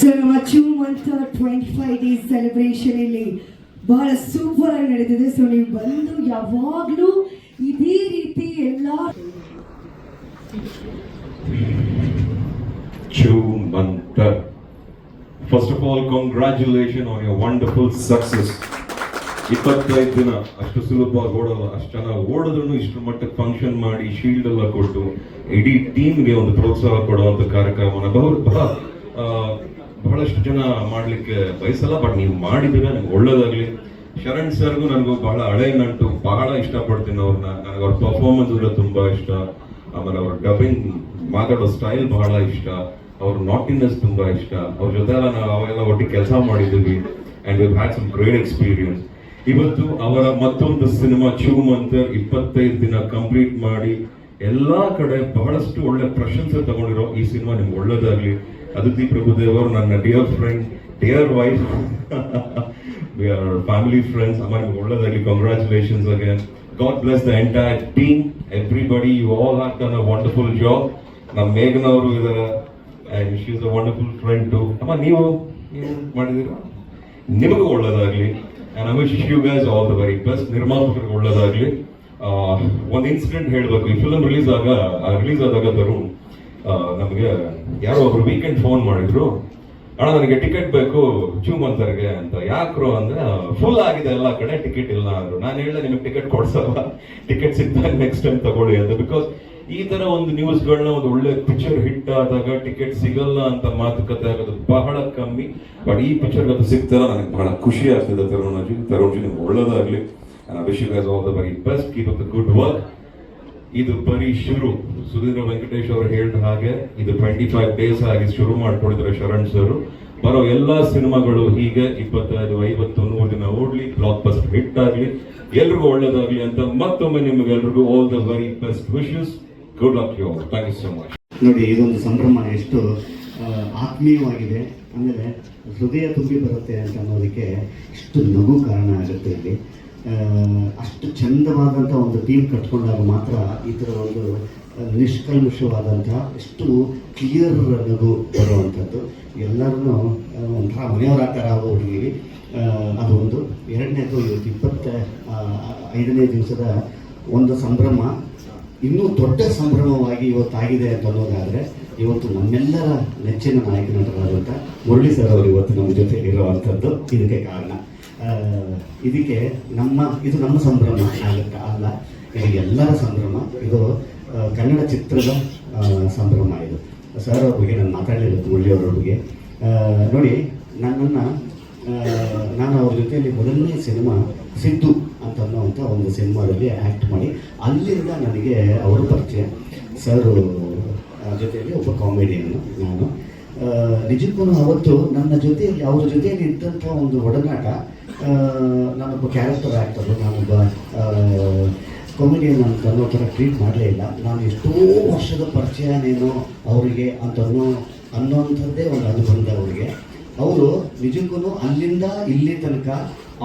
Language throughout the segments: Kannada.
ಸೊ ನಮ್ಮ ಮಂತ್ 25 ಡೇಸ್ ಸೆಲೆಬ್ರೇಷನ್ ಇಲ್ಲಿ ಬಹಳ ಸೂಪರ್ ಆಗಿ ನಡೀತಿದೆ. ಸೊ ನೀವು ಬಂದು ಯಾವಾಗಲೂ ಇದೇ ರೀತಿ ಎಲ್ಲ month. First of all congratulation on your wonderful success. 25 ದಿನ ಅಷ್ಟು ಸುಲಭವಾಗಿ ಓಡಲ್ಲ, ಅಷ್ಟು ಚೆನ್ನಾಗಿ ಓಡಿದ್ರು ಇಷ್ಟು ಮಟ್ಟಕ್ಕೆ ಫಂಕ್ಷನ್ ಮಾಡಿ ಶೀಲ್ಡ್ ಎಲ್ಲ ಕೊಟ್ಟು ಇಡೀ ಟೀಮ್ಗೆ ಒಂದು ಪ್ರೋತ್ಸಾಹ ಕೊಡುವಂತ ಕಾರ್ಯಕ್ರಮನ ಬಹಳಷ್ಟು ಜನ ಮಾಡ್ಲಿಕ್ಕೆ ಬಯಸಲ್ಲ, ಬಟ್ ನೀವು ಮಾಡಿದ್ರೆ ನಿಮ್ಗೆ ಒಳ್ಳೇದಾಗ್ಲಿ. ಶರಣ್ ಸರ್ಗೂ ನನಗೂ ಬಹಳ ಹಳೆ ನಂಟು, ಬಹಳ ಇಷ್ಟಪಡ್ತೀನಿ ಅವ್ರನ್ನ. ನನಗೆ ಅವ್ರ ಪರ್ಫಾರ್ಮೆನ್ಸ್ ಕೂಡ ತುಂಬಾ ಇಷ್ಟ, ಆಮೇಲೆ ಅವ್ರ ಡಬ್ಬಿಂಗ್ ಮಾತಾಡೋ ಸ್ಟೈಲ್ ಬಹಳ ಇಷ್ಟ, ಅವ್ರ ನಾಟಿನೆಸ್ ತುಂಬಾ ಇಷ್ಟ. ಅವ್ರ ಜೊತೆ ಎಲ್ಲ ನಾವು ಅವೆಲ್ಲ ಒಟ್ಟಿಗೆ ಕೆಲಸ ಮಾಡಿದ್ದೀವಿ and we had some great experience. ಇವತ್ತು ಅವರ ಮತ್ತೊಂದು ಸಿನಿಮಾ ಮಂತ್ 25 ದಿನ ಕಂಪ್ಲೀಟ್ ಮಾಡಿ ಎಲ್ಲಾ ಕಡೆ ಬಹಳಷ್ಟು ಒಳ್ಳೆ ಪ್ರಶಂಸೆ ತಗೊಂಡಿರೋ ಈ ಸಿನಿಮಾ ನಿಮ್ಗೆ ಒಳ್ಳೇದಾಗ್ಲಿ. ಅದಿತಿ ಪ್ರಭುದೇವ್ ಅವರು ನನ್ನ dear friend, dear wife, we are family friends. ಅಮ್ಮ ನಿಮ್ಗೆ ಒಳ್ಳೇದಾಗ್ಲಿ. Congratulations again. God bless the entire team, everybody. You all have done a wonderful job. ನಮ್ಮ ಮೇಘನಾ ಅವರು ಇದ್ದಾರೆ and she is a wonderful friend to. ಅಮ್ಮ ನೀವು ಮಾಡಿದೀರಾ, ನಿಮಗೂ ಒಳ್ಳೇದಾಗ್ಲಿ. And I wish you guys all the very best. ನಿರ್ಮಾಪಕರಿಗೆ ಒಳ್ಳೇದಾಗ್ಲಿ. ಒಂದು ಇನ್ಸಿಡೆಂಟ್ ಹೇಳಬೇಕು. ಈ ಫಿಲ್ಮ್ ರಿಲೀಸ್ ಆದಾಗ ತರುಣ್ ನಮಗೆ ಯಾರೋ ಒಬ್ರು ವೀಕೆಂಡ್ ಫೋನ್ ಮಾಡಿದ್ರು, ಅಣ್ಣ ನನಗೆ ಟಿಕೆಟ್ ಬೇಕು ಮಂತರ್ಗೆ ಅಂತ. ಯಾಕ್ರು ಅಂದ್ರೆ ಫುಲ್ ಆಗಿದೆ ಎಲ್ಲ ಕಡೆ, ಟಿಕೆಟ್ ಇಲ್ಲ ಅಂದ್ರು. ನಾನು ಹೇಳಿದೆ ನಿಮಗೆ ಟಿಕೆಟ್ ಕೊಡ್ಸಲ್ಲ, ಟಿಕೆಟ್ ಸಿಕ್ತಾಗ ನೆಕ್ಸ್ಟ್ ಟೈಮ್ ತಗೊಳ್ಳಿ ಅಂತ. ಬಿಕಾಸ್ ಈ ತರ ಒಂದು ನ್ಯೂಸ್ಗಳನ್ನ, ಒಂದು ಒಳ್ಳೆ ಪಿಕ್ಚರ್ ಹಿಟ್ ಆದಾಗ ಟಿಕೆಟ್ ಸಿಗಲ್ಲ ಅಂತ ಮಾತುಕತೆ ಆಗೋದು ಬಹಳ ಕಮ್ಮಿ. ಬಟ್ ಈ ಪಿಕ್ಚರ್ ಅದು ಸಿಗ್ತಾರ, ನನಗೆ ಬಹಳ ಖುಷಿ ಆಗ್ತಿದೆ. ತರುಣ್ಜಿ ನಿಮ್ಗೆ ಒಳ್ಳೇದಾಗ್ಲಿ. And I wish you guys all the very best. Keep up the good work. ಇದು ಬರೀ ಶುರು. ಸುಧೀಂದ್ರ ವೆಂಕಟೇಶ್ ಅವರು ಹೇಳಿದ ಹಾಗೆ ಇದು 25 ಡೇಸ್ ಆಗಿ ಶುರು ಮಾಡ್ಕೊಂಡಿದ್ದಾರೆ ಶರಣ್ ಸರ್. ಬರೋ ಎಲ್ಲಾ ಸಿನಿಮಾಗಳು ಹೀಗೆ 25, 50, 100 ದಿನ ಓಡ್ಲಿ, ಬ್ಲಾಕ್ ಬಸ್ಟರ್ ಹಿಟ್ ಆಗ್ಲಿ, ಎಲ್ರಿಗೂ ಒಳ್ಳೇದಾಗ್ಲಿ ಅಂತ ಮತ್ತೊಮ್ಮೆ ನಿಮ್ಗೆ ಎಲ್ರಿಗೂ all the very best wishes. Good luck you all. Thank you so much. ನೋಡಿ, ಇದೊಂದು ಸಂಭ್ರಮ ಎಷ್ಟು ಆತ್ಮೀಯವಾಗಿದೆ, ಆಮೇಲೆ ಹೃದಯ ತುಂಬಿ ಬರುತ್ತೆ ಅಂತ ಅನ್ನೋದಕ್ಕೆ ಇಷ್ಟು ನಗು ಕಾರಣ ಆಗುತ್ತೆ. ಇಲ್ಲಿ ಅಷ್ಟು ಚಂದವಾದಂಥ ಒಂದು ಟೀಮ್ ಕಟ್ಕೊಂಡಾಗ ಮಾತ್ರ ಈ ಥರ ಒಂದು ನಿಷ್ಕಲ್ಮಶವಾದಂಥ ಎಷ್ಟು ಕ್ಲಿಯರ್ ನಗು ಬರುವಂಥದ್ದು. ಎಲ್ಲರೂ ಒಂಥರ ಮನೆಯವರ ಥರ ಆಗೋಗಿದ್ದೀವಿ. ಅದು ಒಂದು. ಎರಡನೇದು, ಇವತ್ತು 25ನೇ ದಿವಸದ ಒಂದು ಸಂಭ್ರಮ ಇನ್ನೂ ದೊಡ್ಡ ಸಂಭ್ರಮವಾಗಿ ಇವತ್ತಾಗಿದೆ ಅಂತ ಅನ್ನೋದಾದರೆ, ಇವತ್ತು ನಮ್ಮೆಲ್ಲರ ನೆಚ್ಚಿನ ನಾಯಕ ನಟರಾದಂಥ ಮುರಳಿ ಸರ್ ಅವರು ಇವತ್ತು ನಮ್ಮ ಜೊತೆ ಇರುವಂಥದ್ದು ಇದಕ್ಕೆ ಕಾರಣ. ಇದು ನಮ್ಮ ಸಂಭ್ರಮ ಅಲ್ಲ, ಇದು ಎಲ್ಲರ ಸಂಭ್ರಮ. ಇದು ಕನ್ನಡ ಚಿತ್ರದ ಸಂಭ್ರಮ. ಇದು ಸರ್ ಅವ್ರ ಬಗ್ಗೆ ನಾನು ಮಾತಾಡಲಿಲ್ಲ, ಮುರಳಿ ಅವರ ಬಗ್ಗೆ. ನೋಡಿ, ನಾನು ಅವ್ರ ಜೊತೆಯಲ್ಲಿ ಮೊದಲನೇ ಸಿನಿಮಾ ಸಿದ್ದು ಅಂತ ಅನ್ನೋವಂಥ ಒಂದು ಸಿನಿಮಾದಲ್ಲಿ ಆ್ಯಕ್ಟ್ ಮಾಡಿ, ಅಲ್ಲಿಂದ ನನಗೆ ಅವರು ಪರಿಚಯ. ಸರ್ ಜೊತೆಯಲ್ಲಿ ಒಬ್ಬ ಕಾಮಿಡಿಯನ್ನು ನಾನು ನಿಜಕ್ಕೂ ಅವತ್ತು ನನ್ನ ಜೊತೆಯಲ್ಲಿ ಅವ್ರ ಜೊತೆಯಲ್ಲಿ ಇದ್ದಂಥ ಒಂದು ಒಡನಾಟ, ನಾನೊಬ್ಬ ಕ್ಯಾರೆಕ್ಟರ್ ಆ್ಯಕ್ಟರು, ನಾನೊಬ್ಬ ಕಾಮಿಡಿಯನ್ ಅಂತ ಅನ್ನೋ ಥರ ಟ್ರೀಟ್ ಮಾಡಲೇ ಇಲ್ಲ. ನಾನು ಎಷ್ಟೋ ವರ್ಷದ ಪರಿಚಯನೇನೋ ಅವರಿಗೆ ಅಂತ ಅನ್ನೋಂಥದ್ದೇ ಒಂದು ಅನುಬಂಧ ಅವರಿಗೆ. ಅವರು ನಿಜಕ್ಕೂ ಅಲ್ಲಿಂದ ಇಲ್ಲಿ ತನಕ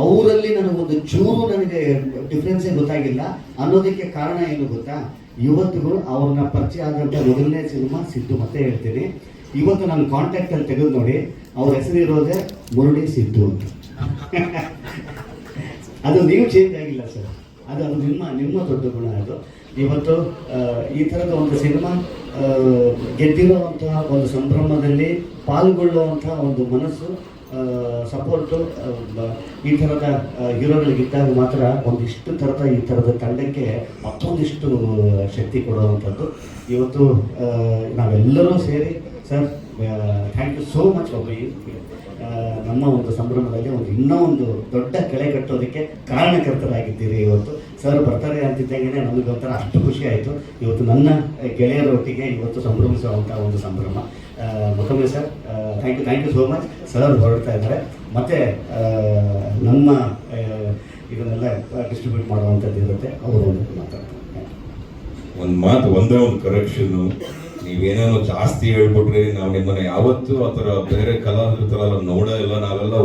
ಅವರಲ್ಲಿ ನನಗೊಂದು ಚೂರು ನನಗೆ ಡಿಫ್ರೆನ್ಸೇ ಗೊತ್ತಾಗಿಲ್ಲ. ಅನ್ನೋದಕ್ಕೆ ಕಾರಣ ಏನು ಗೊತ್ತಾ? ಇವತ್ತಿಗೂ ಅವ್ರನ್ನ ಪರಿಚಯ ಆದಂಥ ಮೊದಲನೇ ಸಿನಿಮಾ ಸಿದ್ದು. ಮತ್ತೆ ಹೇಳ್ತೀನಿ, ಇವತ್ತು ನಾನು ಕಾಂಟ್ಯಾಕ್ಟಲ್ಲಿ ತೆಗೆದು ನೋಡಿ, ಅವ್ರ ಹೆಸರು ಇರೋದೇ ಮುರಳಿ ಸಿದ್ದು ಅಂತ. ಅದು ನೀವು ಚೇಂಜ್ ಆಗಿಲ್ಲ ಸರ್, ಅದು ನಿಮ್ಮ ದೊಡ್ಡ ಗುಣ. ಅದು ಇವತ್ತು ಈ ಥರದ ಒಂದು ಸಿನಿಮಾ ಗೆದ್ದಿರುವಂತಹ ಒಂದು ಸಂಭ್ರಮದಲ್ಲಿ ಪಾಲ್ಗೊಳ್ಳುವಂಥ ಒಂದು ಮನಸ್ಸು, ಸಪೋರ್ಟು ಈ ಥರದ ಹೀರೋಗಳಿಗಿದ್ದಾಗ ಮಾತ್ರ ಒಂದಿಷ್ಟು ಈ ಥರದ ತಂಡಕ್ಕೆ ಮತ್ತೊಂದಿಷ್ಟು ಶಕ್ತಿ ಕೊಡುವಂಥದ್ದು. ಇವತ್ತು ನಾವೆಲ್ಲರೂ ಸೇರಿ sir thank you so much. ನಮ್ಮ ಒಂದು ಸಂಭ್ರಮದಲ್ಲಿ ಇನ್ನೂ ಒಂದು ದೊಡ್ಡ ಕೆಳೆ ಕಟ್ಟೋದಕ್ಕೆ ಕಾರಣಕರ್ತರಾಗಿದ್ದೀರಿ. ಇವತ್ತು ಸರ್ ಬರ್ತಾರೆ ಅಂತಿದ್ದಾಗೇ ನಮಗೆ ಒಂಥರ ಅಷ್ಟು ಖುಷಿ ಆಯಿತು. ಇವತ್ತು ನನ್ನ ಗೆಳೆಯರೊಟ್ಟಿಗೆ ಇವತ್ತು ಸಂಭ್ರಮಿಸುವಂಥ ಒಂದು ಸಂಭ್ರಮ. ಮತ್ತೊಮ್ಮೆ sir thank you so much. Sir ಹೊರಡ್ತಾ ಇದ್ದಾರೆ, ಮತ್ತು ನಮ್ಮ ಇದನ್ನೆಲ್ಲ ಡಿಸ್ಟ್ರಿಬ್ಯೂಟ್ ಮಾಡುವಂಥದ್ದು ಇರುತ್ತೆ, ಅವರು ಮಾತಾಡ್ತಾರೆ. ಒಂದೇ ಒಂದು ಕರೆಕ್ಷನ್ನು, ನೀವೇನೇನೋ ಜಾಸ್ತಿ ಹೇಳ್ಬಿಟ್ರಿ, ನಾವು ನಿಮ್ಮನ್ನ ಯಾವತ್ತೂ ಆ ಥರ ಬೇರೆ ಕಲಾವಿದರ ಥರ ಎಲ್ಲ ನೋಡೇ ಇಲ್ಲ. ನಾವೆಲ್ಲ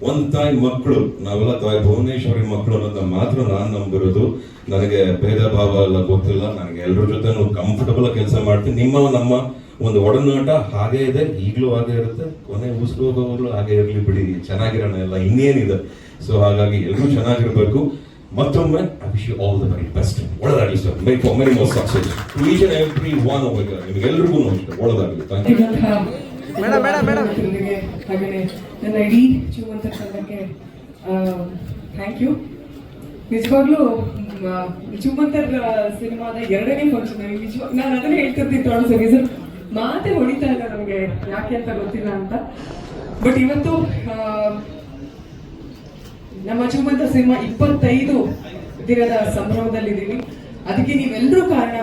ಒಂದು ತಾಯಿ ಮಕ್ಕಳು, ನಾವೆಲ್ಲ ತಾಯಿ ಭುವನೇಶ್ವರಿ ಮಕ್ಕಳು ಅನ್ನೋದನ್ನ ಮಾತ್ರ ನಾನು ನಂಬಿರೋದು. ನನಗೆ ಭೇದ ಭಾವ ಎಲ್ಲ ಗೊತ್ತಿಲ್ಲ. ನನಗೆ ಎಲ್ಲರ ಜೊತೆ ಕಂಫರ್ಟಬಲ್ ಕೆಲಸ ಮಾಡ್ತೀನಿ. ನಮ್ಮ ಒಂದು ಒಡನಾಟ ಹಾಗೆ ಇದೆ, ಈಗಲೂ ಹಾಗೆ ಇರುತ್ತೆ, ಕೊನೆ ಉಸಿರೋಗೋವಾಗಲೂ ಹಾಗೆ ಇರಲಿ ಬಿಡಿ, ಚೆನ್ನಾಗಿರೋಣ ಎಲ್ಲ, ಇನ್ನೇನಿದೆ. ಸೊ ಹಾಗಾಗಿ ಎಲ್ಲರೂ ಚೆನ್ನಾಗಿರ್ಬೇಕು. ಮತ್ತೊಮ್ಮೆ I wish you all the very best. ಒಳ್ಳೆದಾಗಲಿ sir, make for many more success to each and every one over here. ನಿಮಗೆಲ್ಲರಿಗೂ ಅಷ್ಟೇ ಒಳ್ಳೆದಾಗಲಿ. Thank you. ಹಾಗೆಯೇ ನನ್ನ ಇಡೀ ಜೀವಂತ ತಂಡಕ್ಕೆ ಥ್ಯಾಂಕ್ ಯು. ನಿಜವಾಗ್ಲೂ ಚುಮ್ಮಂತರ್ ಸಿನಿಮಾದ 2ನೇ ಫಂಕ್ಷನ್. ನಾನು ಅದನ್ನೇ ಹೇಳ್ತಿರ್ತೀನಿ ಸರ್, ಮಾತೆ ಹೊಡಿತಾ ಇಲ್ಲ ನಮಗೆ, ಯಾಕೆ ಅಂತ ಗೊತ್ತಿಲ್ಲ ಅಂತ. ಬಟ್ ಇವತ್ತು ನಮ್ಮ ಚುಮ್ಮಂತರ್ ಸಿನಿಮಾ 25 ದಿನದ ಸಂಭ್ರಮದಲ್ಲಿದ್ದೀವಿ. ಅದಕ್ಕೆ ನೀವೆಲ್ಲರೂ ಕಾರಣ.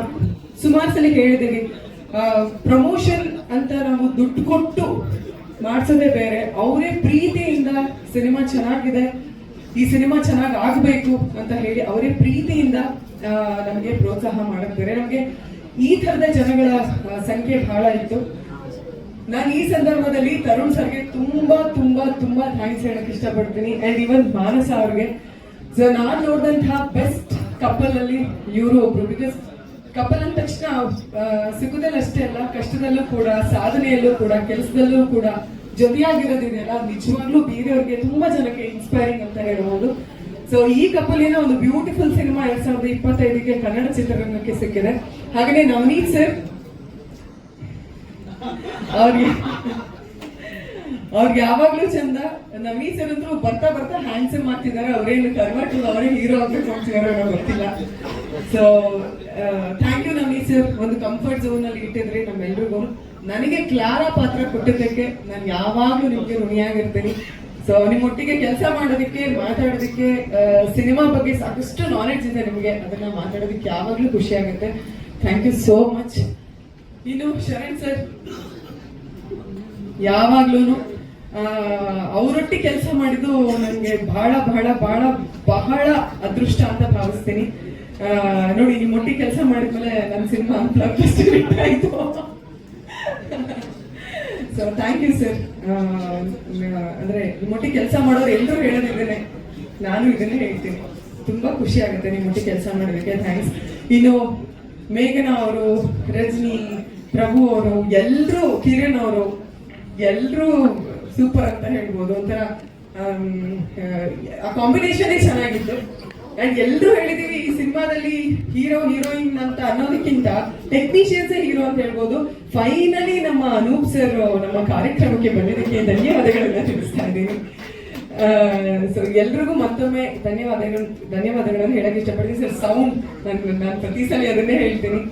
ಸುಮಾರು ಸಲ ಹೇಳಿದ್ದೀವಿ, ಪ್ರಮೋಷನ್ ಅಂತ ನಾವು ದುಡ್ಡು ಕೊಟ್ಟು ಮಾಡಿಸೋದೇ ಬೇರೆ, ಅವರೇ ಪ್ರೀತಿಯಿಂದ ಸಿನಿಮಾ ಚೆನ್ನಾಗಿದೆ, ಈ ಸಿನಿಮಾ ಚೆನ್ನಾಗಿ ಆಗಬೇಕು ಅಂತ ಹೇಳಿ ಅವರೇ ಪ್ರೀತಿಯಿಂದ ನಮಗೆ ಪ್ರೋತ್ಸಾಹ ಮಾಡಿದ್ದಾರೆ. ನಮಗೆ ಈ ಥರದ ಜನಗಳ ಸಂಖ್ಯೆ ಬಹಳ ಇತ್ತು. ನಾನು ಈ ಸಂದರ್ಭದಲ್ಲಿ ತರುಣ್ ಸರ್ಗೆ ತುಂಬಾ ತುಂಬಾ ತುಂಬಾ ಥ್ಯಾಂಕ್ಸ್ ಹೇಳಕ್ ಇಷ್ಟಪಡ್ತೀನಿ, ಅಂಡ್ ಇವನ್ ಮಾನಸ ಅವ್ರಿಗೆ. ಸೊ ನಾನು ನೋಡಿದಂತಹ ಬೆಸ್ಟ್ ಕಪಲ್ ಅಲ್ಲಿ ಇವರು ಒಬ್ರು. ಬಿಕಾಸ್ ಕಪಲ್ ಅಂದ ತಕ್ಷಣ ಸಿಗುದಲ್ಲಷ್ಟೇ ಅಲ್ಲ, ಕಷ್ಟದಲ್ಲೂ ಕೂಡ, ಸಾಧನೆಯಲ್ಲೂ ಕೂಡ, ಕೆಲಸದಲ್ಲೂ ಕೂಡ ಜೊತೆಯಾಗಿರೋದಿದೆಯಲ್ಲ, ನಿಜವಾಗ್ಲೂ ಬೇರೆಯವ್ರಿಗೆ ತುಂಬಾ ಜನಕ್ಕೆ ಇನ್ಸ್ಪೈರಿಂಗ್ ಅಂತ ಹೇಳ್ಬೋದು. ಸೊ ಈ ಕಪಲ್ ಏನೋ ಒಂದು ಬ್ಯೂಟಿಫುಲ್ ಸಿನಿಮಾ 2025ಗೆ ಕನ್ನಡ ಚಿತ್ರರಂಗಕ್ಕೆ ಸಿಕ್ಕಿದೆ. ಹಾಗೆಯೇ ನವನೀತ್ ಸರ್, ಅವ್ರಿಗೆ ಯಾವಾಗ್ಲೂ ಚಂದ. ನವನೀತ್ ಸರ್ ಅಂತೂ ಬರ್ತಾ ಬರ್ತಾ ಹ್ಯಾಂಡ್ಸಮ್ ಆಗ್ತಿದ್ದಾರೆ. ಅವರೇನು ಕರ್ನಾಟಕ ಅವರೇ ಹೀರೋ ಆಗ್ಬೇಕು ಅಂತಿದಾರೋ ಗೊತ್ತಿಲ್ಲ. So thank you Navneet sir, ಒಂದು ಕಂಫರ್ಟ್ ಝೋನ್ ಅಲ್ಲಿ ಇಟ್ಟಿದ್ರಿ ನಮ್ಮೆಲ್ರಿಗೂ. ನನಗೆ ಕ್ಲಾರಾ ಪಾತ್ರ ಕೊಟ್ಟಿದ್ದಕ್ಕೆ ನಾನು ಯಾವಾಗ್ಲೂ ನಿಮ್ಗೆ ಋಣಿಯಾಗಿರ್ತೀನಿ. ಸೊ ನಿಮ್ಮೊಟ್ಟಿಗೆ ಕೆಲಸ ಮಾಡೋದಕ್ಕೆ, ಮಾತಾಡೋದಕ್ಕೆ, ಸಿನಿಮಾ ಬಗ್ಗೆ ಸಾಕಷ್ಟು ನಾಲೆಡ್ಜ್ ಇದೆ ನಿಮಗೆ, ಅದನ್ನ ಮಾತಾಡೋದಕ್ಕೆ ಯಾವಾಗ್ಲೂ ಖುಷಿ ಆಗುತ್ತೆ. Thank you so much. ಇನ್ನು ಶರಣ್ ಸರ್, ಯಾವಾಗ್ಲೂ ಅವರೊಟ್ಟಿಗೆ ಕೆಲಸ ಮಾಡಿದ್ದು ನನಗೆ ಬಹಳ ಬಹಳ ಬಹಳ ಬಹಳ ಅದೃಷ್ಟ ಅಂತ ಭಾವಿಸ್ತೀನಿ. ನೋಡಿ, ನಿಮ್ಮೊಟ್ಟಿಗೆ ಕೆಲಸ ಮಾಡಿದ್ಮೇಲೆ ನನ್ನ ಸಿನಿಮಾ ಆಯ್ತು. So thank you sir. ಅಂದ್ರೆ ನಿಮ್ಮೊಟ್ಟಿಗೆ ಕೆಲಸ ಮಾಡೋರು ಎಲ್ಲರೂ ಹೇಳೋದಿದ್ದೇನೆ, ನಾನು ಇದನ್ನೇ ಹೇಳ್ತೀನಿ. ತುಂಬಾ ಖುಷಿ ಆಗುತ್ತೆ ನಿಮ್ಮೊಟ್ಟಿಗೆ ಕೆಲಸ ಮಾಡೋದಕ್ಕೆ. ಥ್ಯಾಂಕ್ಸ್. ಇನ್ನು ಮೇಘನಾ ಅವರು, ರಜನಿ, ಪ್ರಭು ಅವರು, ಎಲ್ಲರೂ, ಕಿರಣ್ ಅವರು, ಎಲ್ಲರೂ ಸೂಪರ್ ಅಂತ ಹೇಳ್ಬೋದು. ಒಂಥರ ಆ ಕಾಂಬಿನೇಷನ್ ಚೆನ್ನಾಗಿತ್ತು. ಅಂಡ್ ಎಲ್ಲರೂ ಹೇಳಿದೀವಿ, ಈ ಸಿನಿಮಾದಲ್ಲಿ ಹೀರೋ ಹೀರೋಯಿನ್ ಅಂತ ಅನ್ನೋದಕ್ಕಿಂತ ಟೆಕ್ನಿಷಿಯನ್ಸೇ ಹೀರೋ ಅಂತ ಹೇಳ್ಬೋದು. ಫೈನಲಿ ನಮ್ಮ ಅನೂಪ್ ಸರ್ ನಮ್ಮ ಕಾರ್ಯಕ್ರಮಕ್ಕೆ ಬಂದಿದ್ದಕ್ಕೆ ಧನ್ಯವಾದಗಳನ್ನ ತಿಳಿಸ್ತಾ ಇದ್ದೀನಿ. ಸೊ ಎಲ್ರಿಗೂ ಮತ್ತೊಮ್ಮೆ ಧನ್ಯವಾದಗಳನ್ನು ಹೇಳಕ್ ಇಷ್ಟಪಡ್ತೀನಿ ಸರ್. ಸೌಂಡ್ ನಾನು ಪ್ರತಿ ಸಲ ಅದನ್ನೇ ಹೇಳ್ತೀನಿ.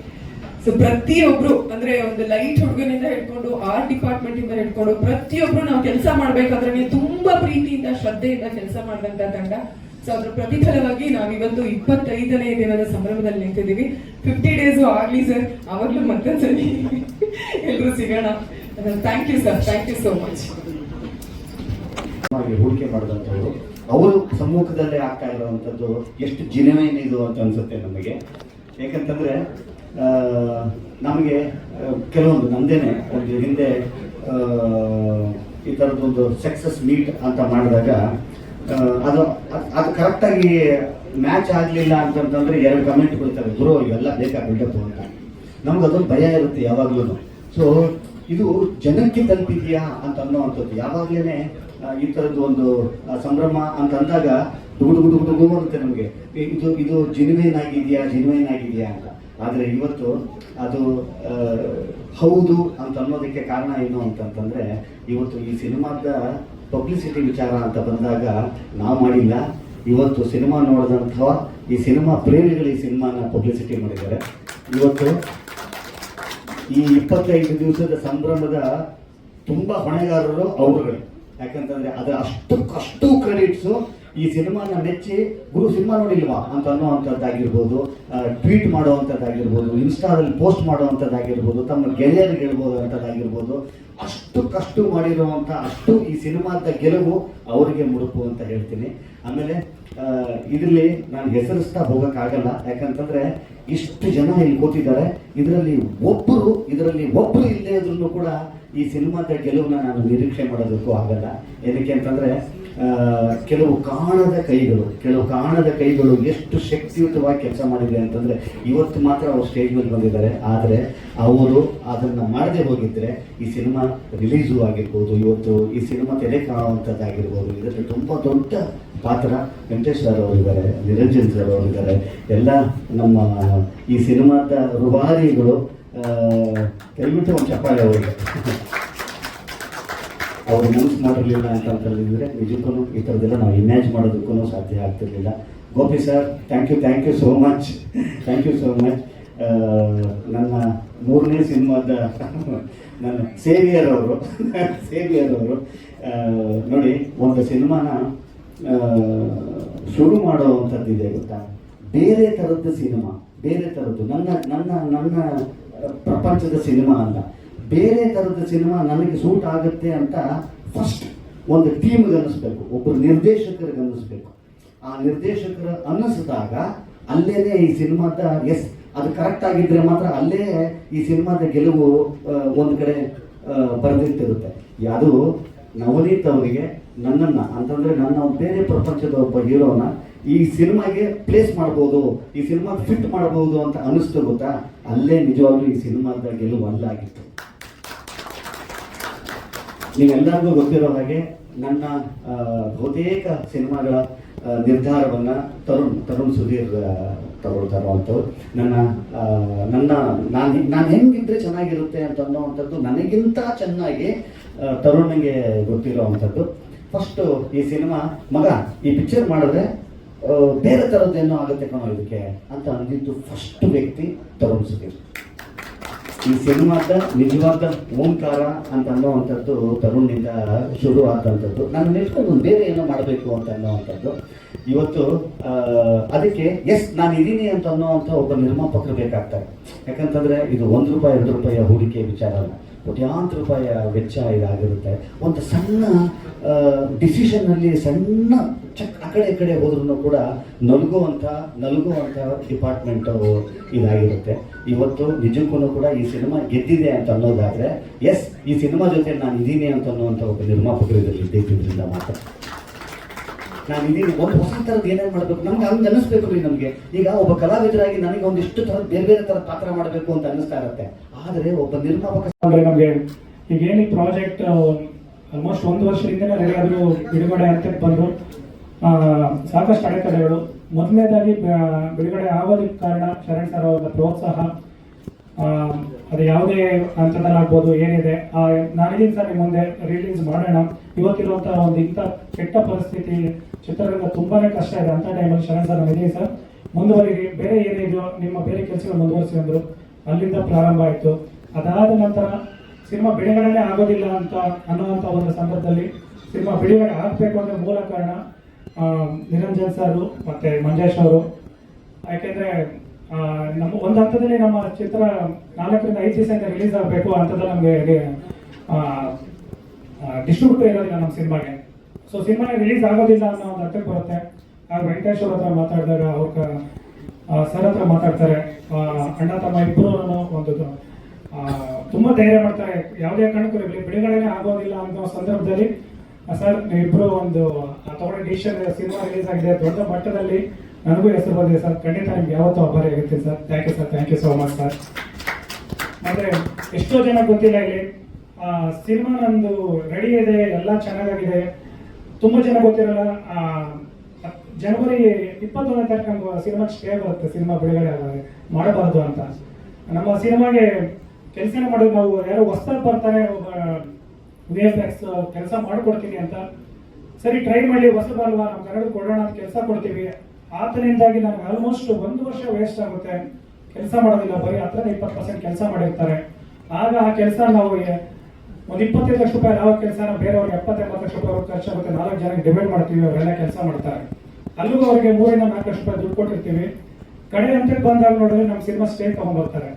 ಸೊ ಪ್ರತಿಯೊಬ್ರು, ಅಂದ್ರೆ ಒಂದು ಲೈಟ್ ಹುಡುಗನಿಂದ ಹಿಡ್ಕೊಂಡು ಆರ್ಟ್ ಡಿಪಾರ್ಟ್ಮೆಂಟ್ ಇಂದ ಹಿಡ್ಕೊಂಡು ಪ್ರತಿಯೊಬ್ರು ನಾವು ಕೆಲಸ ಮಾಡ್ಬೇಕಾದ್ರೆ ತುಂಬಾ ಪ್ರೀತಿಯಿಂದ, ಶ್ರದ್ಧೆಯಿಂದ ಕೆಲಸ ಮಾಡಿದಂತ ತಂಡ. ಸೊ ಅದ್ರ ಪ್ರತಿಫಲವಾಗಿ ನಾವಿವತ್ತು 25ನೇ ದಿನದ ಸಂಭ್ರಮದಲ್ಲಿ ನಿಂತಿದ್ದೀವಿ. 50 days ಆಗ್ಲಿ ಸರ್, ಅವಾಗ್ಲೂ ಮತ್ತೊಂದ್ಸಲಿ ಎಲ್ರು ಸಿಗೋಣ. Thank you sir, thank you so much. ಹೂಡಿಕೆ ಮಾಡಿದಂಥವ್ರು, ಅವರು ಸಮ್ಮುಖದಲ್ಲೇ ಆಗ್ತಾ ಇರುವಂಥದ್ದು ಎಷ್ಟು ಜಿನುವೈನ್ ಇದು ಅಂತ ಅನ್ಸುತ್ತೆ ನಮಗೆ. ಯಾಕಂತಂದ್ರೆ ನಮಗೆ ಕೆಲವೊಂದು ನಂದೇನೆ ಒಂದು ಹಿಂದೆ ಈ ಥರದ್ದೊಂದು ಸಕ್ಸಸ್ ಮೀಟ್ ಅಂತ ಮಾಡಿದಾಗ ಅದು ಕರೆಕ್ಟಾಗಿ ಮ್ಯಾಚ್ ಆಗಲಿಲ್ಲ ಅಂತಂತಂದ್ರೆ 2 ಕಮೆಂಟ್ ಬೀಳ್ತವೆ, ಗುರು ಇವೆಲ್ಲ ಬೇಕಾ ಬಿಲ್ಡಪ್ ಅಂತ. ನಮ್ಗೆ ಅದೊಂದು ಭಯ ಇರುತ್ತೆ ಯಾವಾಗ್ಲೂ. ಸೊ ಇದು ಜನಕ್ಕೆ ತಲುಪಿದೆಯಾ ಅಂತ ಅನ್ನೋವಂಥದ್ದು ಯಾವಾಗ್ಲೇ ಈ ಥರದ್ದು ಒಂದು ಸಂಭ್ರಮ ಅಂತ ಅಂದಾಗ ಡುಗು ಬರುತ್ತೆ ನಮಗೆ. ಇದು ಜಿನುವೈನ್ ಆಗಿದೆಯಾ ಅಂತ. ಆದರೆ ಇವತ್ತು ಅದು ಹೌದು ಅಂತ ಅನ್ನೋದಕ್ಕೆ ಕಾರಣ ಏನು ಅಂತಂತಂದ್ರೆ, ಇವತ್ತು ಈ ಸಿನಿಮಾದ ಪಬ್ಲಿಸಿಟಿ ವಿಚಾರ ಅಂತ ಬಂದಾಗ ನಾವು ಮಾಡಿಲ್ಲ. ಇವತ್ತು ಸಿನಿಮಾ ನೋಡಿದಂತಹ ಈ ಸಿನಿಮಾ ಪ್ರೇಮಿಗಳು ಈ ಸಿನಿಮಾನ ಪಬ್ಲಿಸಿಟಿ ಮಾಡಿದ್ದಾರೆ. ಇವತ್ತು ಈ 25 ದಿವಸದ ಸಂಭ್ರಮದ ತುಂಬ ಹೊಣೆಗಾರರು ಅವರುಗಳು. ಯಾಕಂತಂದ್ರೆ ಅದು ಅಷ್ಟು ಕ್ರೆಡಿಟ್ಸು ಈ ಸಿನಿಮಾನ ಮೆಚ್ಚಿ, ಗುರು ಸಿನಿಮಾ ನೋಡಿಲ್ವಾ ಅಂತ ಅನ್ನೋವಂಥದ್ದಾಗಿರ್ಬೋದು, ಟ್ವೀಟ್ ಮಾಡುವಂಥದ್ದಾಗಿರ್ಬೋದು, ಇನ್ಸ್ಟಾದಲ್ಲಿ ಪೋಸ್ಟ್ ಮಾಡುವಂಥದ್ದಾಗಿರ್ಬೋದು, ತಮ್ಮ ಗೆಳೆಯರಿಗೆ ಹೇಳ್ಬೋದು ಅಂಥದ್ದಾಗಿರ್ಬೋದು, ಅಷ್ಟು ಮಾಡಿರುವಂಥ ಅಷ್ಟು ಈ ಸಿನಿಮಾದ ಗೆಲುವು ಅವರಿಗೆ ಮುಡುಪು ಅಂತ ಹೇಳ್ತೀನಿ. ಆಮೇಲೆ ಇದರಲ್ಲಿ ನಾನು ಹೆಸರಿಸ್ತಾ ಹೋಗೋಕ್ಕಾಗಲ್ಲ. ಯಾಕಂತಂದ್ರೆ ಇಷ್ಟು ಜನ ಇಲ್ಲಿ ಕೂತಿದ್ದಾರೆ, ಇದರಲ್ಲಿ ಒಬ್ಬರು ಇಲ್ಲದೇ ಇದ್ರೂ ಕೂಡ ಈ ಸಿನಿಮಾದ ಗೆಲುವನ್ನ ನಾನು ನಿರೀಕ್ಷೆ ಮಾಡೋದಕ್ಕೂ ಆಗಲ್ಲ. ಏನಕ್ಕೆ ಅಂತಂದ್ರೆ ಕೆಲವು ಕಾಣದ ಕೈಗಳು ಎಷ್ಟು ಶಕ್ತಿಯುತವಾಗಿ ಕೆಲಸ ಮಾಡಿದೆ ಅಂತಂದರೆ ಇವತ್ತು ಮಾತ್ರ ಅವ್ರು ಸ್ಟೇಜ್ ಮೇಲೆ ಬಂದಿದ್ದಾರೆ. ಆದರೆ ಅವರು ಅದನ್ನು ಮಾಡದೆ ಹೋಗಿದ್ದರೆ ಈ ಸಿನಿಮಾ ರಿಲೀಸು ಆಗಿರ್ಬೋದು, ಇವತ್ತು ಈ ಸಿನಿಮಾ ತೆರೆ ಕಾಣುವಂಥದ್ದಾಗಿರ್ಬೋದು. ಇದರಲ್ಲಿ ತುಂಬ ದೊಡ್ಡ ಪಾತ್ರ ವೆಂಕಟೇಶ್ ಸರ್ ಅವರಿದ್ದಾರೆ, ನಿರಂಜನ್ ಸರ್ ಅವರಿದ್ದಾರೆ, ಎಲ್ಲ ನಮ್ಮ ಈ ಸಿನಿಮಾದ ರೂವಾರಿಗಳು. ದಯವಿಟ್ಟು ಒಂದು ಚಪ್ಪಾಳೆ ಅವರಿಗೆ. ಅವರು ಮನಸ್ಸು ಮಾಡಿರಲಿಲ್ಲ ಅಂತಂದ್ರೆ ನಿಜಕ್ಕೂ ಈ ಥರದ್ದೆಲ್ಲ ನಾವು ಇಮ್ಯಾಜಿನ್ ಮಾಡೋದಕ್ಕೂ ಸಾಧ್ಯ ಆಗ್ತಿರ್ಲಿಲ್ಲ. Gopi sir, thank you so much. ನನ್ನ 3ನೇ ಸಿನಿಮಾದ ನನ್ನ ಸೇವಿಯರ್ ಅವರು ನೋಡಿ, ಒಂದು ಸಿನಿಮಾನ ಶುರು ಮಾಡುವಂಥದ್ದಿದೆ ಗೊತ್ತಾ, ಬೇರೆ ಥರದ್ದು ಸಿನಿಮಾ, ಬೇರೆ ಥರದ್ದು ನನ್ನ ಪ್ರಪಂಚದ ಸಿನಿಮಾ ಅಲ್ಲ, ಬೇರೆ ಥರದ ಸಿನಿಮಾ ನನಗೆ ಸೂಟ್ ಆಗುತ್ತೆ ಅಂತ ಫಸ್ಟ್ ಒಂದು ಟೀಮ್ಗೆ ಅನ್ನಿಸ್ಬೇಕು, ಒಬ್ಬರು ನಿರ್ದೇಶಕರಿಗೆ ಅನ್ನಿಸ್ಬೇಕು. ಆ ನಿರ್ದೇಶಕರ ಅನ್ನಿಸಿದಾಗ ಅಲ್ಲೇನೆ ಈ ಸಿನಿಮಾದ ಅದು ಕರೆಕ್ಟ್ ಆಗಿದ್ರೆ ಮಾತ್ರ ಅಲ್ಲೇ ಈ ಸಿನಿಮಾದ ಗೆಲುವು ಒಂದು ಕಡೆ ಬರೆದಿಟ್ಟಿರುತ್ತೆ. ಅದು ನವನೀತ್ ಅವರಿಗೆ ನನ್ನನ್ನು ಅಂತಂದರೆ ನನ್ನ ಬೇರೆ ಪ್ರಪಂಚದ ಒಬ್ಬ ಹೀರೋನ ಈ ಸಿನಿಮಾಗೆ ಪ್ಲೇಸ್ ಮಾಡ್ಬೋದು, ಈ ಸಿನಿಮಾ ಫಿಟ್ ಮಾಡ್ಬೋದು ಅಂತ ಅನ್ನಿಸ್ತು ಗೊತ್ತಾ, ಅಲ್ಲೇ ನಿಜವಾಗ್ಲೂ ಈ ಸಿನಿಮಾದ ಗೆಲುವು ಅಲ್ಲಾಗಿತ್ತು. ನೀವೆಲ್ಲರಿಗೂ ಗೊತ್ತಿರೋ ಹಾಗೆ ನನ್ನ ಬಹುತೇಕ ಸಿನಿಮಾಗಳ ನಿರ್ಧಾರವನ್ನು ತರುಣ್ ಸುಧೀರ್ ತಗೊಳ್ತಾರೋ ಅಂಥವ್ರು. ನಾನು ಹೆಂಗಿದ್ರೆ ಚೆನ್ನಾಗಿರುತ್ತೆ ಅಂತ ಅನ್ನೋವಂಥದ್ದು ನನಗಿಂತ ಚೆನ್ನಾಗಿ ತರುಣ್ಗೆ ಗೊತ್ತಿರೋ ಅಂಥದ್ದು. ಫಸ್ಟು ಈ ಸಿನಿಮಾ ಮಗ ಈ ಪಿಕ್ಚರ್ ಮಾಡಿದ್ರೆ ಬೇರೆ ಥರದ್ದೇನೋ ಆಗುತ್ತೆ ಕಣೋ ಇದಕ್ಕೆ ಅಂತ ಅಂದಿದ್ದು ಫಸ್ಟ್ ವ್ಯಕ್ತಿ ತರುಣ್ ಸುಧೀರ್. ಈ ಸಿನಿಮಾದ ನಿಜವಾದ ಓಂಕಾರ ಅಂತ ಅನ್ನೋವಂಥದ್ದು ತರುಣ್ನಿಂದ ಶುರು ಆದಂಥದ್ದು. ನಾನು ನೆಚ್ಕೊಂಡು ಬೇರೆ ಏನೋ ಮಾಡಬೇಕು ಅಂತ ಅನ್ನೋವಂಥದ್ದು. ಇವತ್ತು ಅದಕ್ಕೆ ನಾನು ಇದ್ದೀನಿ ಅಂತ ಅನ್ನೋವಂಥ ಒಬ್ಬ ನಿರ್ಮಾಪಕರು ಬೇಕಾಗ್ತಾರೆ. ಯಾಕಂತಂದರೆ ಇದು ₹1 ₹2 ಹೂಡಿಕೆ ವಿಚಾರ ಅಲ್ಲ, ಕೋಟ್ಯಾಂತರ ರೂಪಾಯಿ ವೆಚ್ಚ ಇದಾಗಿರುತ್ತೆ. ಒಂದು ಸಣ್ಣ ಡಿಸಿಷನ್ನಲ್ಲಿ ಸಣ್ಣ ಆ ಕಡೆ ಹೋದ್ರೂ ಕೂಡ ನಲುಗುವಂಥ ಡಿಪಾರ್ಟ್ಮೆಂಟು ಇದಾಗಿರುತ್ತೆ. ಇವತ್ತು ನಿಜಕ್ಕೂ ಕೂಡ ಈ ಸಿನಿಮಾ ಗೆದ್ದಿದೆ ಅಂತ ಅನ್ನೋದಾದರೆ ಈ ಸಿನಿಮಾ ಜೊತೆ ನಾನು ಇದ್ದೀನಿ ಅಂತ ಅನ್ನೋವಂಥ ಒಬ್ಬ ನಿರ್ಮಾಪಕರು ಇದರಲ್ಲಿ ಇದ್ದಿದ್ದರಿಂದ ಮಾತ್ರ ನಾನು ಇದೀನಿ. ಒಂದು ಹೊಸ ಥರದ್ದು ಏನೇನು ಮಾಡಬೇಕು ನಮ್ಗೆ ಹಂಗೆ ಅನ್ನಿಸ್ಬೇಕು ರೀ. ನಮಗೆ ಈಗ ಒಬ್ಬ ಕಲಾವಿದರಾಗಿ ನನಗೆ ಒಂದಿಷ್ಟು ಥರದ ಬೇರೆ ಥರ ಪಾತ್ರ ಮಾಡಬೇಕು ಅಂತ ಅನ್ನಿಸ್ತಾ ಇರುತ್ತೆ. ಆದರೆ ಒಬ್ಬ ನಿರ್ಮಾಪಕ ಅಂದರೆ ನಮಗೆ ಈಗೇನು ಪ್ರಾಜೆಕ್ಟ್ ಆಲ್ಮೋಸ್ಟ್ 1 ವರ್ಷದಿಂದಲೇ ರೆಡಿ ಆದರೂ ಬಿಡುಗಡೆ ಅಂತ ಬಂದರು ಸಾಕಷ್ಟು ಅಡೆತಡೆಗಳು. ಮೊದಲನೇದಾಗಿ ಬಿಡುಗಡೆ ಆಗೋದಕ್ಕೆ ಕಾರಣ ಶರಣ್ ಸರ್ ಅವರ ಪ್ರೋತ್ಸಾಹ. ಅದು ಯಾವುದೇ ಹಂತದಲ್ಲಾಗ್ಬೋದು ಏನಿದೆ ನಾನಿದ್ದೀನಿ ಸರ್ ನಿಮ್ಮ ಮುಂದೆ ರಿಲೀಸ್ ಮಾಡೋಣ. ಇವತ್ತಿರುವಂಥ ಒಂದು ಇಂಥ ಕೆಟ್ಟ ಪರಿಸ್ಥಿತಿ, ಚಿತ್ರರಂಗ ತುಂಬಾ ಕಷ್ಟ ಇದೆ. ಅಂಥ ಟೈಮಲ್ಲಿ ಶರಣ್ ಸರ್ ನಮಗೆ ಸರ್ ಮುಂದುವರಿರಿ, ಬೇರೆ ಏನಿದೆಯೋ ನಿಮ್ಮ ಬೇರೆ ಕೆಲಸಗಳು ಮುಂದುವರಿಸಿ ಅಂದರು. ಅಲ್ಲಿಂದ ಪ್ರಾರಂಭ ಆಯಿತು. ಅದಾದ ನಂತರ ಸಿನಿಮಾ ಬಿಡುಗಡೆನೇ ಆಗೋದಿಲ್ಲ ಅಂತ ಅನ್ನೋವಂಥ ಒಂದು ಸಂದರ್ಭದಲ್ಲಿ ಸಿನಿಮಾ ಬಿಡುಗಡೆ ಆಗಬೇಕು ಅಂದರೆ ಮೂಲ ಕಾರಣ ನಿರಂಜನ್ ಸರ್ ಮತ್ತು ಮಂಜೇಶ್ ಅವರು. ಯಾಕೆಂದರೆ ನಮ್ಮ ಒಂದು ಹಂತದಲ್ಲಿ ನಮ್ಮ ಚಿತ್ರ 4ರಿಂದ 5 ದಿವಸದಿಂದ ರಿಲೀಸ್ ಆಗಬೇಕು ಅಂಥದ್ದು ನಮಗೆ ಡಿಸ್ಟ್ರಿಬ್ಯೂಟರ್ ಇರೋದಿಲ್ಲ ನಮ್ಮ ಸಿನಿಮಾಗೆ. ಸೊ ಸಿನಿಮಾನೇ ರಿಲೀಸ್ ಆಗೋದಿಲ್ಲ ಅನ್ನೋ ಒಂದು ಅರ್ಥಕ್ಕೆ ಬರುತ್ತೆ. ಆಗ ವೆಂಕಟೇಶ್ ಅವ್ರ ಹತ್ರ ಮಾತಾಡಿದಾಗ ಅವ್ರ ಸರ್ ಹತ್ರ ಮಾತಾಡ್ತಾರೆ. ಅಣ್ಣ ತಮ್ಮ ಇಬ್ಬರು ಒಂದು ತುಂಬ ಧೈರ್ಯ ಮಾಡ್ತಾರೆ. ಯಾವುದೇ ಕಾರಣಕ್ಕೂ ಇರಲಿ ಬಿಡುಗಡೆನೇ ಆಗೋದಿಲ್ಲ ಅನ್ನೋ ಸಂದರ್ಭದಲ್ಲಿ ಸರ್ ನೀವಿಬ್ಬರು ಒಂದು ತಗೊಂಡ ಡಿಸಿಷನ್, ಸಿನಿಮಾ ರಿಲೀಸ್ ಆಗಿದೆ ದೊಡ್ಡ ಮಟ್ಟದಲ್ಲಿ, ನನಗೂ ಹೆಸರು ಬಂದಿದೆ ಸರ್. ಖಂಡಿತ ನಿಮ್ಗೆ ಯಾವತ್ತೂ ಆಭಾರಿ ಆಗಿರ್ತೀನಿ sir. Thank you so much sir. ಮತ್ತು ಎಷ್ಟೋ ಜನ ಗೊತ್ತಿಲ್ಲ ಇಲ್ಲಿ ಸಿನಿಮಾ ನಂದು ರೆಡಿ ಇದೆ, ಎಲ್ಲ ಚೆನ್ನಾಗಿದೆ. ತುಂಬ ಜನ ಗೊತ್ತಿರಲ್ಲ ಜನವರಿ 21ನೇ ತಾರೀಕು ನಮ್ಗೆ ಸಿನಿಮಾ ಸ್ಟೇ ಬರುತ್ತೆ, ಸಿನಿಮಾ ಬಿಡುಗಡೆ ಮಾಡಬಾರ್ದು ಅಂತ. ನಮ್ಮ ಸಿನಿಮಾಗೆ ಕೆಲಸನೇ ಮಾಡೋದು ನಾವು ಯಾರೋ ಹೊಸ್ದಾಗಿ ಬರ್ತಾರೆ VFX ಕೆಲಸ ಮಾಡಿಕೊಡ್ತೀನಿ ಅಂತ. ಸರಿ ಟ್ರೈ ಮಾಡಿ, ಹೊಸದಲ್ವಾ ನಮ್ಮ ಕನ್ನಡ ಕೊಡೋಣ ಅಂತ ಕೆಲಸ ಕೊಡ್ತೀವಿ. ಆತನಿಂದಾಗಿ ನನಗೆ ಆಲ್ಮೋಸ್ಟ್ 1 ವರ್ಷ ವೇಸ್ಟ್ ಆಗುತ್ತೆ. ಕೆಲಸ ಮಾಡೋದಿಲ್ಲ, ಬರೀ 10-20% ಕೆಲಸ ಮಾಡಿರ್ತಾರೆ. ಆಗ ಆ ಕೆಲಸ ನಾವು ಒಂದು 25 ಲಕ್ಷ ರೂಪಾಯಿ ಯಾವ ಕೆಲಸನ ಬೇರೆಯವ್ರಿಗೆ 70-80 ಲಕ್ಷ ರೂಪಾಯಿ ಖರ್ಚಾಗುತ್ತೆ. 4 ಜನಕ್ಕೆ ಡಿವೈಡ್ ಮಾಡ್ತೀವಿ, ಅವರೆಲ್ಲ ಕೆಲಸ ಮಾಡ್ತಾರೆ. ಅಲ್ಲಿಗೂ ಅವ್ರಿಗೆ 3-4 ಲಕ್ಷ ರೂಪಾಯಿ ದುಡ್ಡು ಕೊಟ್ಟಿರ್ತೀವಿ. ಕಡೆ ಹಂತಕ್ಕೆ ಬಂದಾಗ ನೋಡಿದ್ರೆ ನಮ್ಮ ಸಿನಿಮಾ ಸ್ಟೇ ತಗೊಂಡ್ಬರ್ತಾರೆ.